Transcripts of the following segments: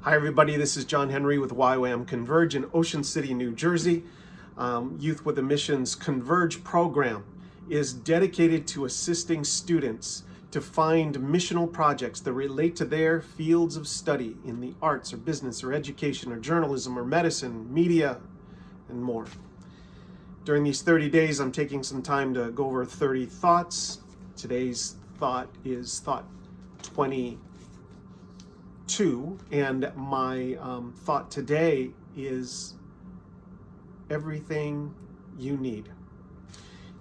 Hi everybody, this is John Henry with YWAM Converge in Ocean City, New Jersey. Youth with a Mission's Converge program is dedicated to assisting students to find missional projects that relate to their fields of study in the arts or business or education or journalism or medicine, media, and more. During these 30 days, I'm taking some time to go over 30 thoughts. Today's thought is thought 22, and my thought today is everything you need.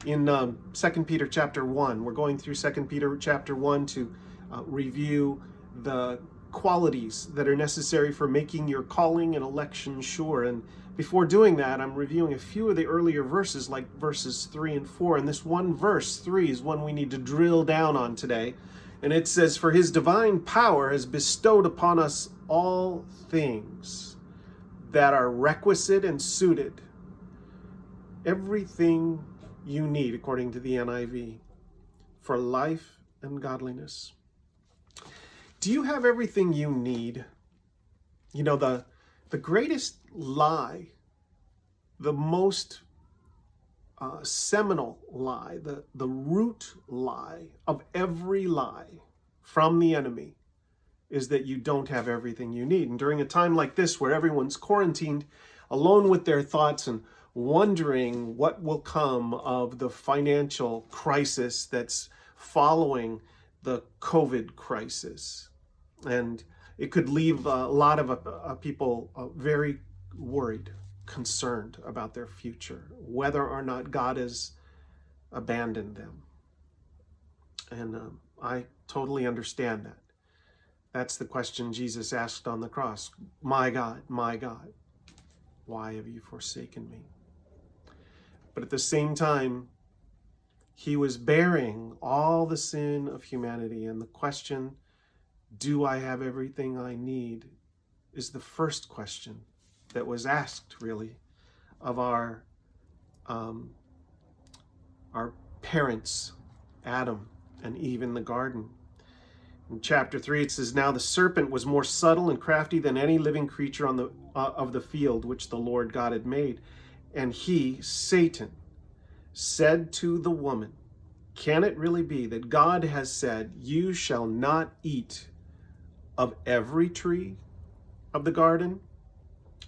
In 2 Peter chapter 1, we're going through 2 Peter chapter 1 to review the qualities that are necessary for making your calling and election sure. And before doing that, I'm reviewing a few of the earlier verses, like verses 3 and 4. And this one verse, 3, is one we need to drill down on today. And it says, "For his divine power has bestowed upon us all things that are requisite and suited." Everything you need, according to the NIV, for life and godliness. Do you have everything you need? You know, the greatest lie, the most seminal lie, the root lie of every lie from the enemy is that you don't have everything you need. And during a time like this where everyone's quarantined, alone with their thoughts and wondering what will come of the financial crisis that's following the COVID crisis. And it could leave a lot of people very worried, concerned about their future, whether or not God has abandoned them. And I totally understand that. That's the question Jesus asked on the cross. My God, why have you forsaken me?" But at the same time, he was bearing all the sin of humanity. And the question, do I have everything I need, is the first question that was asked, really, of our parents, Adam and Eve in the garden. In chapter 3, it says, "Now the serpent was more subtle and crafty than any living creature of the field which the Lord God had made. And he, Satan, said to the woman, 'Can it really be that God has said, you shall not eat of every tree of the garden?'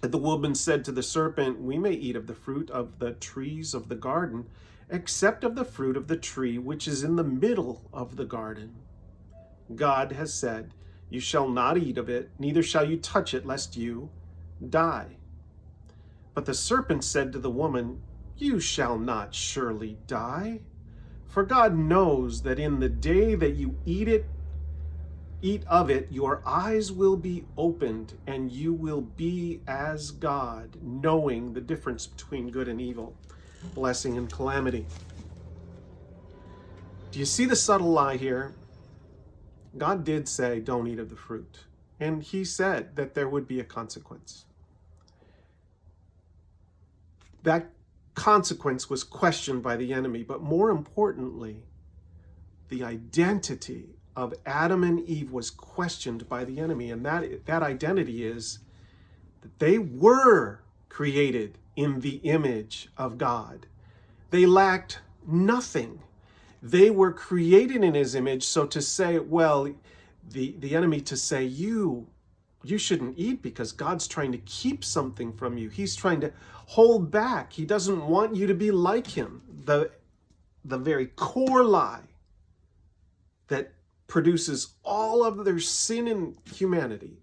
And the woman said to the serpent, 'We may eat of the fruit of the trees of the garden, except of the fruit of the tree which is in the middle of the garden. God has said, you shall not eat of it, neither shall you touch it, lest you die.' But the serpent said to the woman, 'You shall not surely die, for God knows that in the day that you eat of it, your eyes will be opened, and you will be as God, knowing the difference between good and evil, blessing and calamity.'" Do you see the subtle lie here? God did say, don't eat of the fruit. And he said that there would be a consequence. That consequence was questioned by the enemy, but more importantly, the identity of Adam and Eve was questioned by the enemy. And that identity is that they were created in the image of God. They lacked nothing. They were created in his image. So to say, well, the enemy to say, you shouldn't eat because God's trying to keep something from you. He's trying to hold back. He doesn't want you to be like him. The very core lie that produces all of their sin in humanity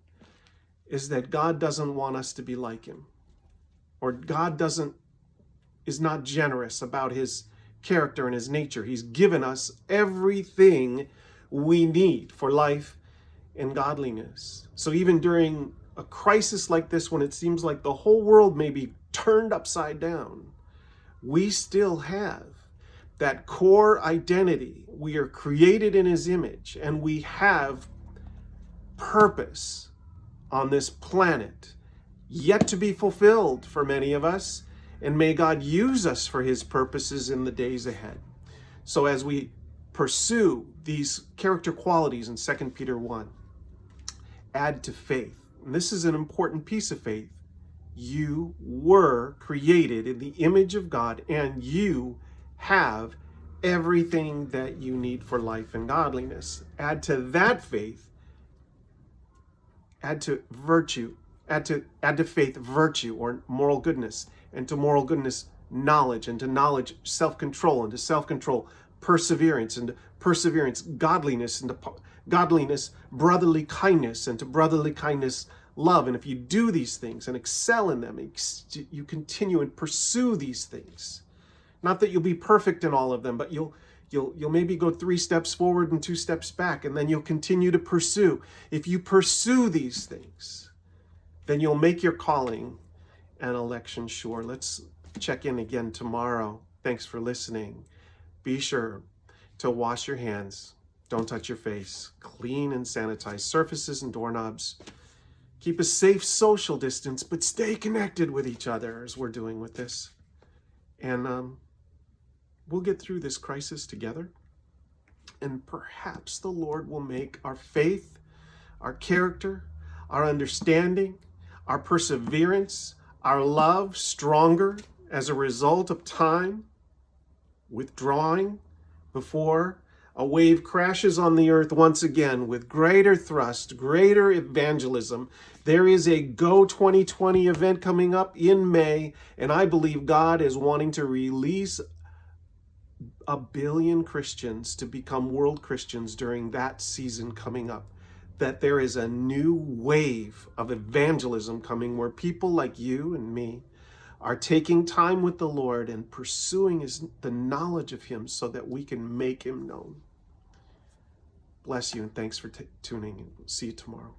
is that God doesn't want us to be like him. Or God is not generous about his character and his nature. He's given us everything we need for life and godliness. So even during a crisis like this, when it seems like the whole world may be turned upside down, we still have that core identity. We are created in his image, and we have purpose on this planet yet to be fulfilled for many of us. And may God use us for his purposes in the days ahead. So as we pursue these character qualities in 2 Peter 1, add to faith and this is an important piece of faith, you were created in the image of God, and you have everything that you need for life and godliness. Add to that faith, add to virtue, add to faith virtue or moral goodness, and to moral goodness knowledge, and to knowledge self-control, and to self-control perseverance, and to perseverance godliness, and to godliness brotherly kindness, and to brotherly kindness love. And if you do these things and excel in them, you continue and pursue these things. Not that you'll be perfect in all of them, but you'll maybe go 3 steps forward and 2 steps back, and then you'll continue to pursue. If you pursue these things, then you'll make your calling and election sure. Let's check in again tomorrow. Thanks for listening. Be sure to wash your hands. Don't touch your face. Clean and sanitize surfaces and doorknobs. Keep a safe social distance, but stay connected with each other, as we're doing with this. And we'll get through this crisis together. And perhaps the Lord will make our faith, our character, our understanding, our perseverance, our love stronger as a result of time withdrawing before a wave crashes on the earth once again with greater thrust, greater evangelism. There is a Go 2020 event coming up in May, and I believe God is wanting to release 1 billion Christians to become world Christians during that season coming up. That there is a new wave of evangelism coming where people like you and me are taking time with the Lord and pursuing the knowledge of him so that we can make him known. Bless you, and thanks for tuning in. See you tomorrow.